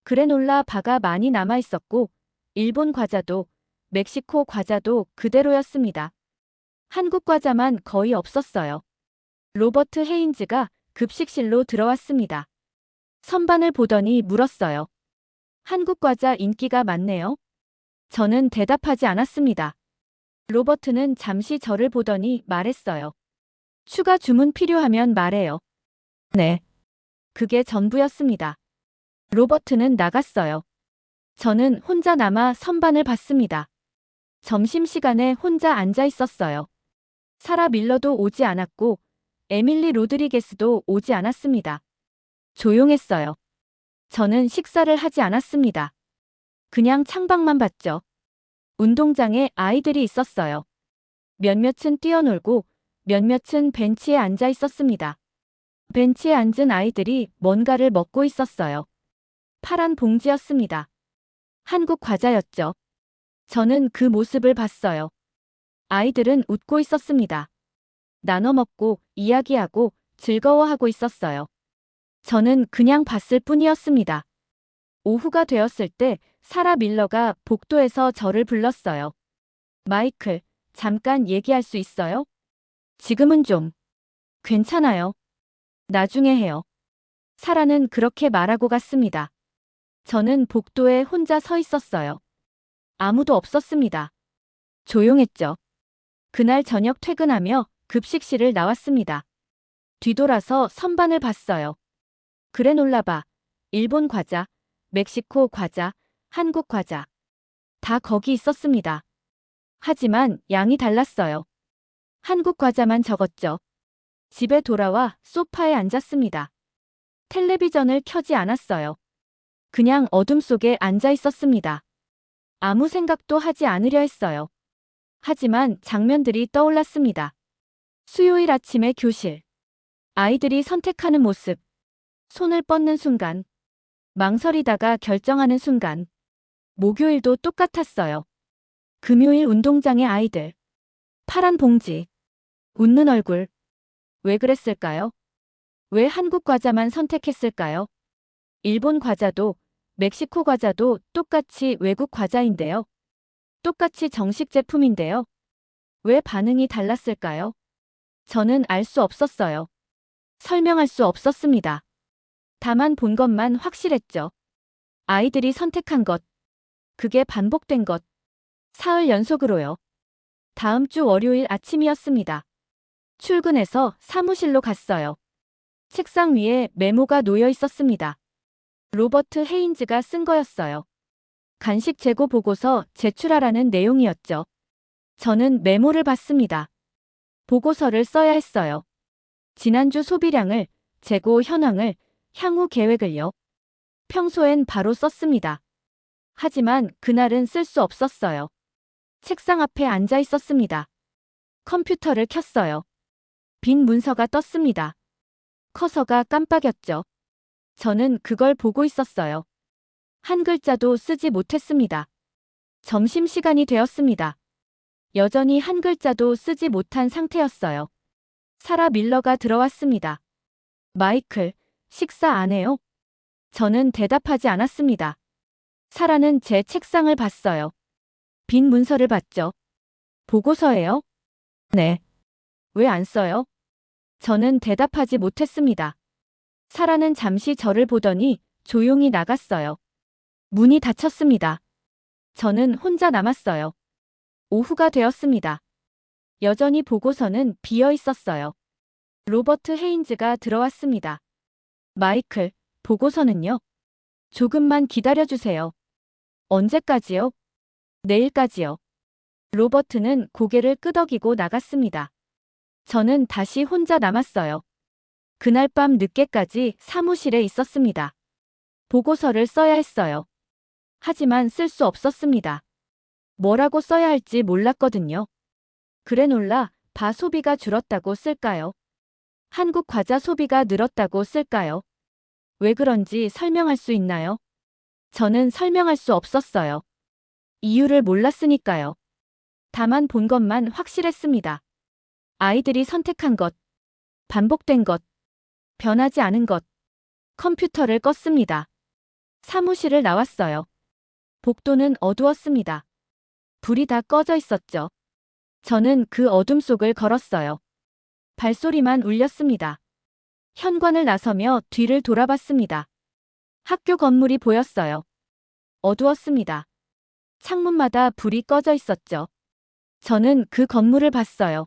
그래놀라 바가 많이 남아있었고, 일본 과자도, 멕시코 과자도 그대로였습니다. 한국 과자만 거의 없었어요. 로버트 헤인즈가 급식실로 들어왔습니다. 선반을 보더니 물었어요. 한국 과자 인기가 많네요. 저는 대답하지 않았습니다. 로버트는 잠시 저를 보더니 말했어요. 추가 주문 필요하면 말해요. 네. 그게 전부였습니다. 로버트는 나갔어요. 저는 혼자 남아 선반을 봤습니다. 점심시간에 혼자 앉아 있었어요. 사라 밀러도 오지 않았고, 에밀리 로드리게스도 오지 않았습니다. 조용했어요. 저는 식사를 하지 않았습니다. 그냥 창밖만 봤죠. 운동장에 아이들이 있었어요. 몇몇은 뛰어놀고 몇몇은 벤치에 앉아 있었습니다. 벤치에 앉은 아이들이 뭔가를 먹고 있었어요. 파란 봉지였습니다. 한국 과자였죠. 저는 그 모습을 봤어요. 아이들은 웃고 있었습니다. 나눠 먹고 이야기하고 즐거워하고 있었어요. 저는 그냥 봤을 뿐이었습니다. 오후가 되었을 때 사라 밀러가 복도에서 저를 불렀어요. 마이클, 잠깐 얘기할 수 있어요? 지금은 좀. 괜찮아요. 나중에 해요. 사라는 그렇게 말하고 갔습니다. 저는 복도에 혼자 서 있었어요. 아무도 없었습니다. 조용했죠. 그날 저녁 퇴근하며 급식실을 나왔습니다. 뒤돌아서 선반을 봤어요. 그래놀라바, 일본 과자, 멕시코 과자, 한국 과자. 다 거기 있었습니다. 하지만 양이 달랐어요. 한국 과자만 적었죠. 집에 돌아와 소파에 앉았습니다. 텔레비전을 켜지 않았어요. 그냥 어둠 속에 앉아 있었습니다. 아무 생각도 하지 않으려 했어요. 하지만 장면들이 떠올랐습니다. 수요일 아침의 교실. 아이들이 선택하는 모습. 손을 뻗는 순간. 망설이다가 결정하는 순간. 목요일도 똑같았어요. 금요일 운동장의 아이들. 파란 봉지. 웃는 얼굴. 왜 그랬을까요? 왜 한국 과자만 선택했을까요? 일본 과자도, 멕시코 과자도 똑같이 외국 과자인데요. 똑같이 정식 제품인데요. 왜 반응이 달랐을까요? 저는 알 수 없었어요. 설명할 수 없었습니다. 다만 본 것만 확실했죠. 아이들이 선택한 것. 그게 반복된 것. 사흘 연속으로요. 다음 주 월요일 아침이었습니다. 출근해서 사무실로 갔어요. 책상 위에 메모가 놓여 있었습니다. 로버트 헤인즈가 쓴 거였어요. 간식 재고 보고서 제출하라는 내용이었죠. 저는 메모를 봤습니다. 보고서를 써야 했어요. 지난주 소비량을, 재고 현황을, 향후 계획을요. 평소엔 바로 썼습니다. 하지만 그날은 쓸 수 없었어요. 책상 앞에 앉아 있었습니다. 컴퓨터를 켰어요. 빈 문서가 떴습니다. 커서가 깜빡였죠. 저는 그걸 보고 있었어요. 한 글자도 쓰지 못했습니다. 점심시간이 되었습니다. 여전히 한 글자도 쓰지 못한 상태였어요. 사라 밀러가 들어왔습니다. 마이클, 식사 안 해요? 저는 대답하지 않았습니다. 사라는 제 책상을 봤어요. 빈 문서를 봤죠. 보고서예요? 네. 왜 안 써요? 저는 대답하지 못했습니다. 사라는 잠시 저를 보더니 조용히 나갔어요. 문이 닫혔습니다. 저는 혼자 남았어요. 오후가 되었습니다. 여전히 보고서는 비어 있었어요. 로버트 헤인즈가 들어왔습니다. 마이클, 보고서는요? 조금만 기다려주세요. 언제까지요? 내일까지요. 로버트는 고개를 끄덕이고 나갔습니다. 저는 다시 혼자 남았어요. 그날 밤 늦게까지 사무실에 있었습니다. 보고서를 써야 했어요. 하지만 쓸 수 없었습니다. 뭐라고 써야 할지 몰랐거든요. 그래놀라, 바 소비가 줄었다고 쓸까요? 한국 과자 소비가 늘었다고 쓸까요? 왜 그런지 설명할 수 있나요? 저는 설명할 수 없었어요. 이유를 몰랐으니까요. 다만 본 것만 확실했습니다. 아이들이 선택한 것, 반복된 것, 변하지 않은 것. 컴퓨터를 껐습니다. 사무실을 나왔어요. 복도는 어두웠습니다. 불이 다 꺼져 있었죠. 저는 그 어둠 속을 걸었어요. 발소리만 울렸습니다. 현관을 나서며 뒤를 돌아봤습니다. 학교 건물이 보였어요. 어두웠습니다. 창문마다 불이 꺼져 있었죠. 저는 그 건물을 봤어요.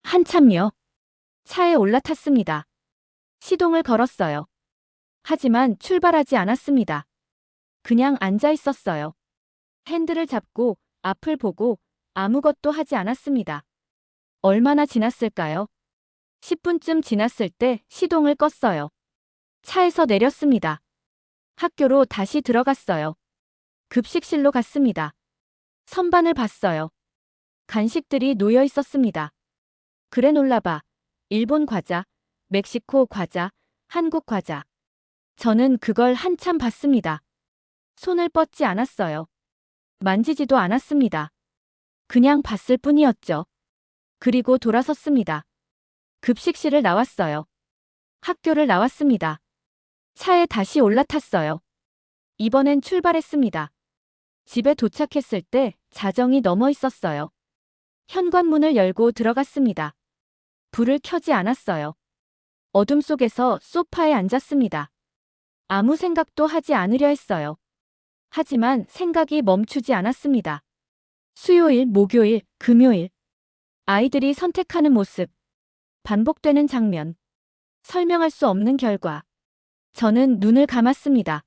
한참요. 차에 올라탔습니다. 시동을 걸었어요. 하지만 출발하지 않았습니다. 그냥 앉아 있었어요. 핸들을 잡고 앞을 보고 아무것도 하지 않았습니다. 얼마나 지났을까요? 10분쯤 지났을 때 시동을 껐어요. 차에서 내렸습니다. 학교로 다시 들어갔어요. 급식실로 갔습니다. 선반을 봤어요. 간식들이 놓여 있었습니다. 그래놀라바, 일본 과자, 멕시코 과자, 한국 과자. 저는 그걸 한참 봤습니다. 손을 뻗지 않았어요. 만지지도 않았습니다. 그냥 봤을 뿐이었죠. 그리고 돌아섰습니다. 급식실을 나왔어요. 학교를 나왔습니다. 차에 다시 올라탔어요. 이번엔 출발했습니다. 집에 도착했을 때 자정이 넘어 있었어요. 현관문을 열고 들어갔습니다. 불을 켜지 않았어요. 어둠 속에서 소파에 앉았습니다. 아무 생각도 하지 않으려 했어요. 하지만 생각이 멈추지 않았습니다. 수요일, 목요일, 금요일. 아이들이 선택하는 모습. 반복되는 장면. 설명할 수 없는 결과. 저는 눈을 감았습니다.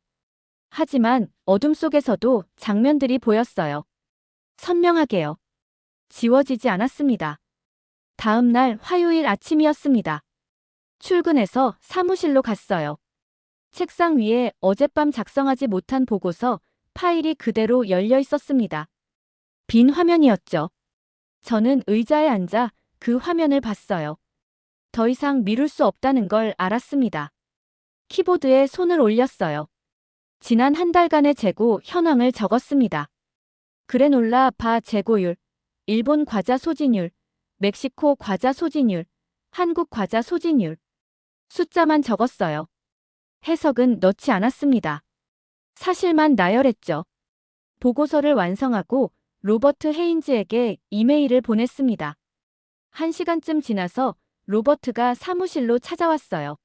하지만 어둠 속에서도 장면들이 보였어요. 선명하게요. 지워지지 않았습니다. 다음 날 화요일 아침이었습니다. 출근해서 사무실로 갔어요. 책상 위에 어젯밤 작성하지 못한 보고서 파일이 그대로 열려 있었습니다. 빈 화면이었죠. 저는 의자에 앉아 그 화면을 봤어요. 더 이상 미룰 수 없다는 걸 알았습니다. 키보드에 손을 올렸어요. 지난 한 달간의 재고 현황을 적었습니다. 그래놀라 바 재고율, 일본 과자 소진율, 멕시코 과자 소진율, 한국 과자 소진율. 숫자만 적었어요. 해석은 넣지 않았습니다. 사실만 나열했죠. 보고서를 완성하고 로버트 헤인즈에게 이메일을 보냈습니다. 1시간쯤 지나서 로버트가 사무실로 찾아왔어요.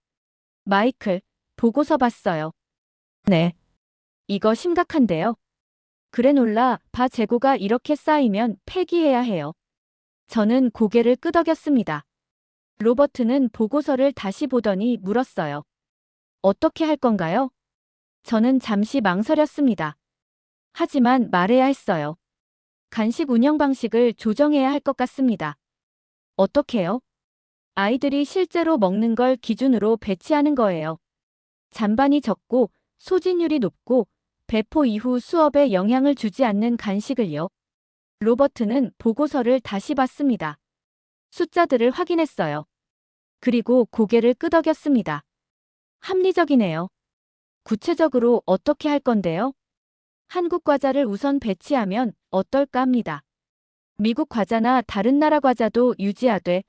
마이클, 보고서 봤어요. 네. 이거 심각한데요. 그래놀라 바 재고가 이렇게 쌓이면 폐기해야 해요. 저는 고개를 끄덕였습니다. 로버트는 보고서를 다시 보더니 물었어요. 어떻게 할 건가요? 저는 잠시 망설였습니다. 하지만 말해야 했어요. 간식 운영 방식을 조정해야 할 것 같습니다. 어떻게요? 아이들이 실제로 먹는 걸 기준으로 배치하는 거예요. 잔반이 적고 소진율이 높고 배포 이후 수업에 영향을 주지 않는 간식을요. 로버트는 보고서를 다시 봤습니다. 숫자들을 확인했어요. 그리고 고개를 끄덕였습니다. 합리적이네요. 구체적으로 어떻게 할 건데요? 한국 과자를 우선 배치하면 어떨까 합니다. 미국 과자나 다른 나라 과자도 유지하되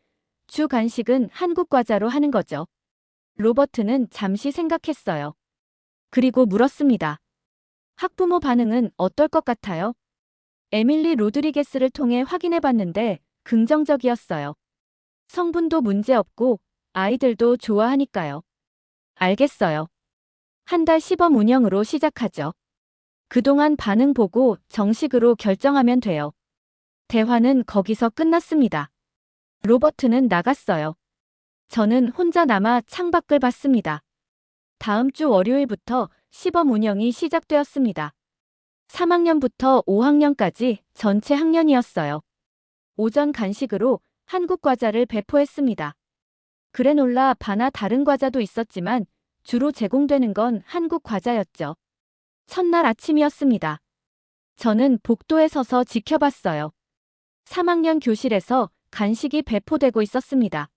주 간식은 한국 과자로 하는 거죠. 로버트는 잠시 생각했어요. 그리고 물었습니다. 학부모 반응은 어떨 것 같아요? 에밀리 로드리게스를 통해 확인해 봤는데 긍정적이었어요. 성분도 문제없고 아이들도 좋아하니까요. 알겠어요. 한 달 시범 운영으로 시작하죠. 그동안 반응 보고 정식으로 결정하면 돼요. 대화는 거기서 끝났습니다. 로버트는 나갔어요. 저는 혼자 남아 창밖을 봤습니다. 다음 주 월요일부터 시범 운영이 시작되었습니다. 3학년부터 5학년까지 전체 학년이었어요. 오전 간식으로 한국 과자를 배포했습니다. 그래놀라 바나 다른 과자도 있었지만 주로 제공되는 건 한국 과자였죠. 첫날 아침이었습니다. 저는 복도에 서서 지켜봤어요. 3학년 교실에서 간식이 배포되고 있었습니다.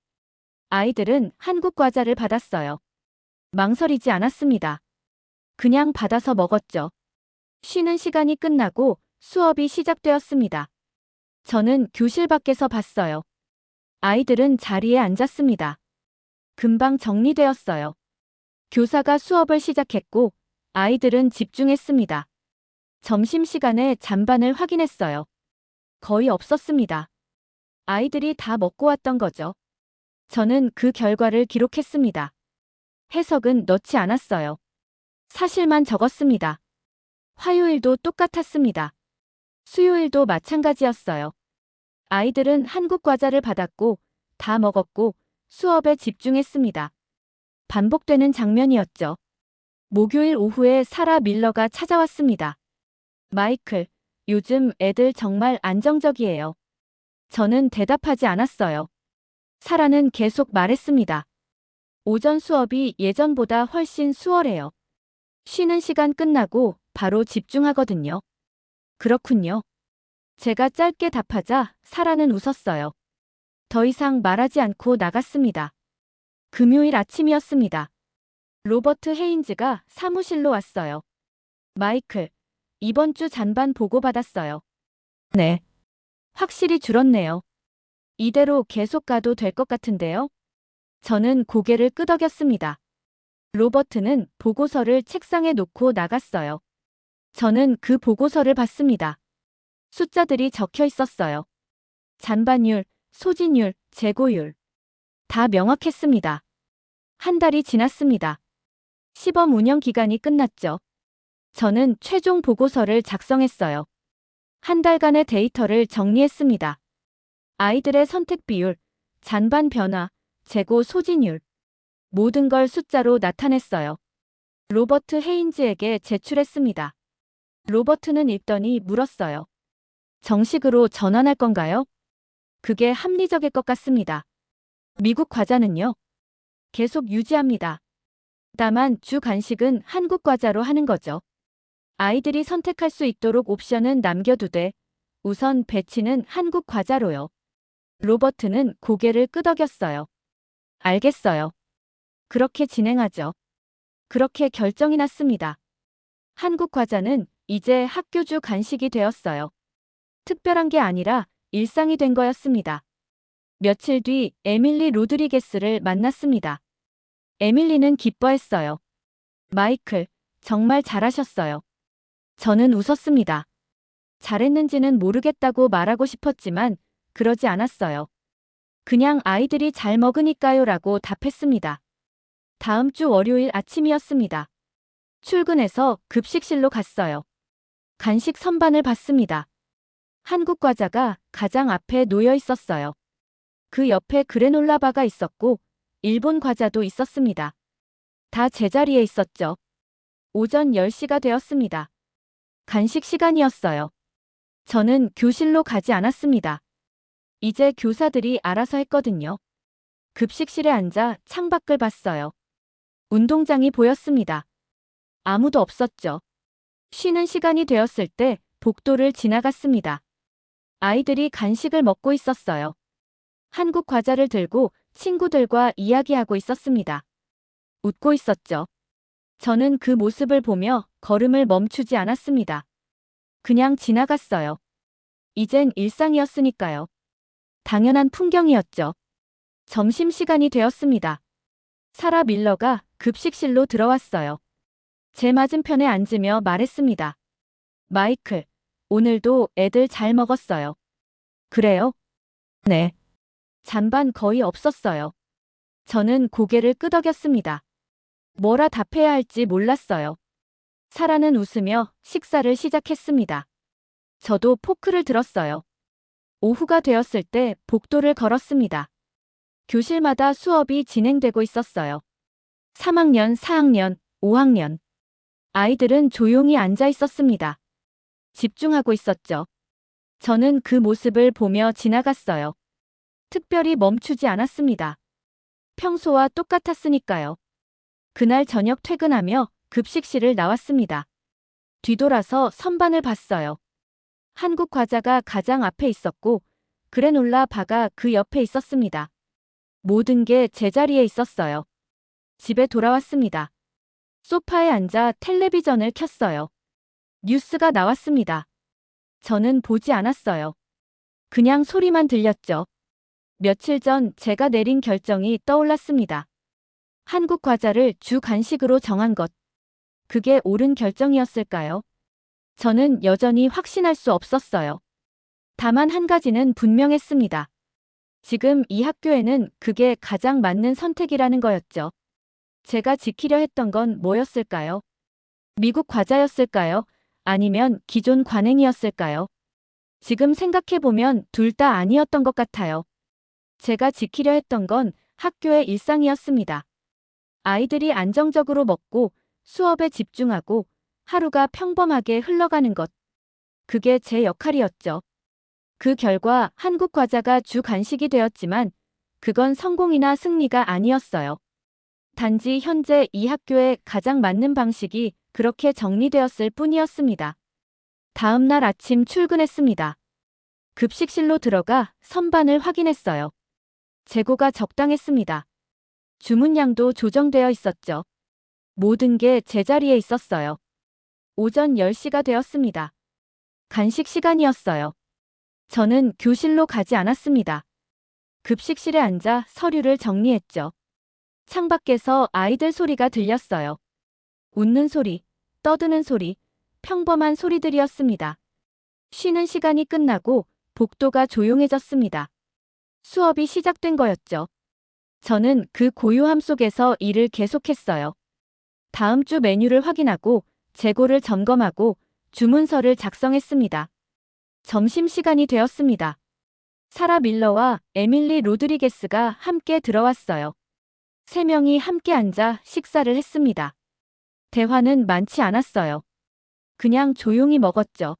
아이들은 한국 과자를 받았어요. 망설이지 않았습니다. 그냥 받아서 먹었죠. 쉬는 시간이 끝나고 수업이 시작되었습니다. 저는 교실 밖에서 봤어요. 아이들은 자리에 앉았습니다. 금방 정리되었어요. 교사가 수업을 시작했고 아이들은 집중했습니다. 점심시간에 잔반을 확인했어요. 거의 없었습니다. 아이들이 다 먹고 왔던 거죠. 저는 그 결과를 기록했습니다. 해석은 넣지 않았어요. 사실만 적었습니다. 화요일도 똑같았습니다. 수요일도 마찬가지였어요. 아이들은 한국 과자를 받았고 다 먹었고 수업에 집중했습니다. 반복되는 장면이었죠. 목요일 오후에 사라 밀러가 찾아왔습니다. 마이클, 요즘 애들 정말 안정적이에요. 저는 대답하지 않았어요. 사라는 계속 말했습니다. 오전 수업이 예전보다 훨씬 수월해요. 쉬는 시간 끝나고 바로 집중하거든요. 그렇군요. 제가 짧게 답하자 사라는 웃었어요. 더 이상 말하지 않고 나갔습니다. 금요일 아침이었습니다. 로버트 헤인즈가 사무실로 왔어요. 마이클, 이번 주 잔반 보고받았어요. 네. 확실히 줄었네요. 이대로 계속 가도 될 것 같은데요? 저는 고개를 끄덕였습니다. 로버트는 보고서를 책상에 놓고 나갔어요. 저는 그 보고서를 봤습니다. 숫자들이 적혀 있었어요. 잔반율, 소진율, 재고율. 다 명확했습니다. 한 달이 지났습니다. 시범 운영 기간이 끝났죠. 저는 최종 보고서를 작성했어요. 한 달간의 데이터를 정리했습니다. 아이들의 선택 비율, 잔반 변화, 재고 소진율. 모든 걸 숫자로 나타냈어요. 로버트 헤인즈에게 제출했습니다. 로버트는 읽더니 물었어요. 정식으로 전환할 건가요? 그게 합리적일 것 같습니다. 미국 과자는요? 계속 유지합니다. 다만 주 간식은 한국 과자로 하는 거죠. 아이들이 선택할 수 있도록 옵션은 남겨두되 우선 배치는 한국 과자로요. 로버트는 고개를 끄덕였어요. 알겠어요. 그렇게 진행하죠. 그렇게 결정이 났습니다. 한국 과자는 이제 학교 주 간식이 되었어요. 특별한 게 아니라 일상이 된 거였습니다. 며칠 뒤 에밀리 로드리게스를 만났습니다. 에밀리는 기뻐했어요. 마이클, 정말 잘하셨어요. 저는 웃었습니다. 잘했는지는 모르겠다고 말하고 싶었지만 그러지 않았어요. 그냥 아이들이 잘 먹으니까요라고 답했습니다. 다음 주 월요일 아침이었습니다. 출근해서 급식실로 갔어요. 간식 선반을 봤습니다. 한국 과자가 가장 앞에 놓여 있었어요. 그 옆에 그래놀라 바가 있었고 일본 과자도 있었습니다. 다 제자리에 있었죠. 오전 10시가 되었습니다. 간식 시간이었어요. 저는 교실로 가지 않았습니다. 이제 교사들이 알아서 했거든요. 급식실에 앉아 창밖을 봤어요. 운동장이 보였습니다. 아무도 없었죠. 쉬는 시간이 되었을 때 복도를 지나갔습니다. 아이들이 간식을 먹고 있었어요. 한국 과자를 들고 친구들과 이야기하고 있었습니다. 웃고 있었죠. 저는 그 모습을 보며 걸음을 멈추지 않았습니다. 그냥 지나갔어요. 이젠 일상이었으니까요. 당연한 풍경이었죠. 점심시간이 되었습니다. 사라 밀러가 급식실로 들어왔어요. 제 맞은편에 앉으며 말했습니다. 마이클, 오늘도 애들 잘 먹었어요. 그래요? 네. 잔반 거의 없었어요. 저는 고개를 끄덕였습니다. 뭐라 답해야 할지 몰랐어요. 사라는 웃으며 식사를 시작했습니다. 저도 포크를 들었어요. 오후가 되었을 때 복도를 걸었습니다. 교실마다 수업이 진행되고 있었어요. 3학년, 4학년, 5학년. 아이들은 조용히 앉아 있었습니다. 집중하고 있었죠. 저는 그 모습을 보며 지나갔어요. 특별히 멈추지 않았습니다. 평소와 똑같았으니까요. 그날 저녁 퇴근하며 급식실을 나왔습니다. 뒤돌아서 선반을 봤어요. 한국 과자가 가장 앞에 있었고 그래놀라 바가 그 옆에 있었습니다. 모든 게 제자리에 있었어요. 집에 돌아왔습니다. 소파에 앉아 텔레비전을 켰어요. 뉴스가 나왔습니다. 저는 보지 않았어요. 그냥 소리만 들렸죠. 며칠 전 제가 내린 결정이 떠올랐습니다. 한국 과자를 주 간식으로 정한 것. 그게 옳은 결정이었을까요? 저는 여전히 확신할 수 없었어요. 다만 한 가지는 분명했습니다. 지금 이 학교에는 그게 가장 맞는 선택이라는 거였죠. 제가 지키려 했던 건 뭐였을까요? 미국 과자였을까요? 아니면 기존 관행이었을까요? 지금 생각해보면 둘 다 아니었던 것 같아요. 제가 지키려 했던 건 학교의 일상이었습니다. 아이들이 안정적으로 먹고 수업에 집중하고 하루가 평범하게 흘러가는 것. 그게 제 역할이었죠. 그 결과 한국 과자가 주 간식이 되었지만 그건 성공이나 승리가 아니었어요. 단지 현재 이 학교에 가장 맞는 방식이 그렇게 정리되었을 뿐이었습니다. 다음 날 아침 출근했습니다. 급식실로 들어가 선반을 확인했어요. 재고가 적당했습니다. 주문량도 조정되어 있었죠. 모든 게 제자리에 있었어요. 오전 10시가 되었습니다. 간식 시간이었어요. 저는 교실로 가지 않았습니다. 급식실에 앉아 서류를 정리했죠. 창밖에서 아이들 소리가 들렸어요. 웃는 소리, 떠드는 소리, 평범한 소리들이었습니다. 쉬는 시간이 끝나고 복도가 조용해졌습니다. 수업이 시작된 거였죠. 저는 그 고요함 속에서 일을 계속했어요. 다음 주 메뉴를 확인하고 재고를 점검하고 주문서를 작성했습니다. 점심시간이 되었습니다. 사라 밀러와 에밀리 로드리게스가 함께 들어왔어요. 세 명이 함께 앉아 식사를 했습니다. 대화는 많지 않았어요. 그냥 조용히 먹었죠.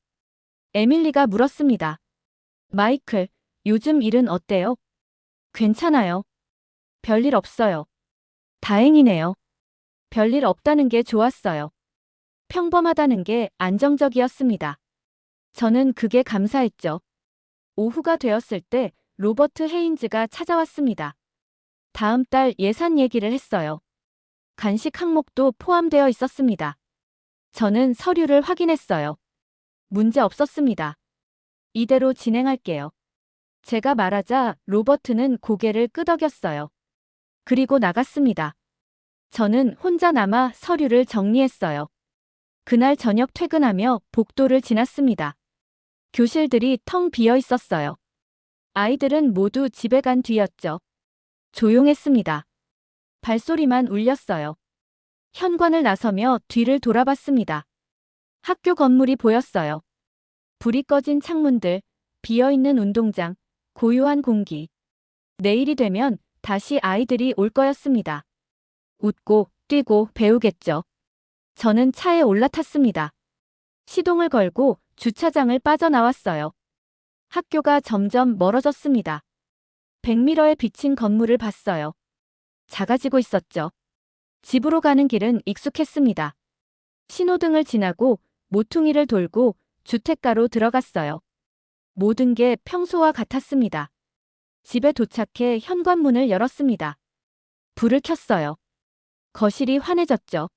에밀리가 물었습니다. 마이클, 요즘 일은 어때요? 괜찮아요. 별일 없어요. 다행이네요. 별일 없다는 게 좋았어요. 평범하다는 게 안정적이었습니다. 저는 그게 감사했죠. 오후가 되었을 때 로버트 헤인즈가 찾아왔습니다. 다음 달 예산 얘기를 했어요. 간식 항목도 포함되어 있었습니다. 저는 서류를 확인했어요. 문제 없었습니다. 이대로 진행할게요. 제가 말하자 로버트는 고개를 끄덕였어요. 그리고 나갔습니다. 저는 혼자 남아 서류를 정리했어요. 그날 저녁 퇴근하며 복도를 지났습니다. 교실들이 텅 비어 있었어요. 아이들은 모두 집에 간 뒤였죠. 조용했습니다. 발소리만 울렸어요. 현관을 나서며 뒤를 돌아봤습니다. 학교 건물이 보였어요. 불이 꺼진 창문들, 비어있는 운동장, 고요한 공기. 내일이 되면 다시 아이들이 올 거였습니다. 웃고, 뛰고, 배우겠죠. 저는 차에 올라탔습니다. 시동을 걸고 주차장을 빠져나왔어요. 학교가 점점 멀어졌습니다. 백미러에 비친 건물을 봤어요. 작아지고 있었죠. 집으로 가는 길은 익숙했습니다. 신호등을 지나고 모퉁이를 돌고 주택가로 들어갔어요. 모든 게 평소와 같았습니다. 집에 도착해 현관문을 열었습니다. 불을 켰어요. 거실이 환해졌죠.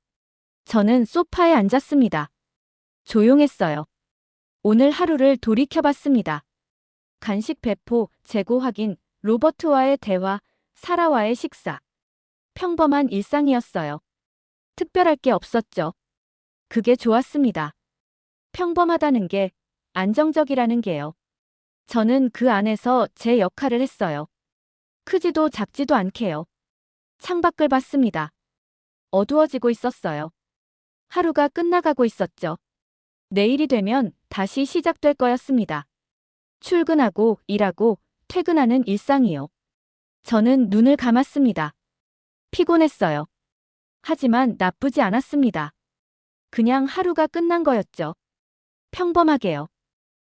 저는 소파에 앉았습니다. 조용했어요. 오늘 하루를 돌이켜봤습니다. 간식 배포, 재고 확인, 로버트와의 대화, 사라와의 식사. 평범한 일상이었어요. 특별할 게 없었죠. 그게 좋았습니다. 평범하다는 게, 안정적이라는 게요. 저는 그 안에서 제 역할을 했어요. 크지도 작지도 않게요. 창밖을 봤습니다. 어두워지고 있었어요. 하루가 끝나가고 있었죠. 내일이 되면 다시 시작될 거였습니다. 출근하고 일하고 퇴근하는 일상이요. 저는 눈을 감았습니다. 피곤했어요. 하지만 나쁘지 않았습니다. 그냥 하루가 끝난 거였죠. 평범하게요.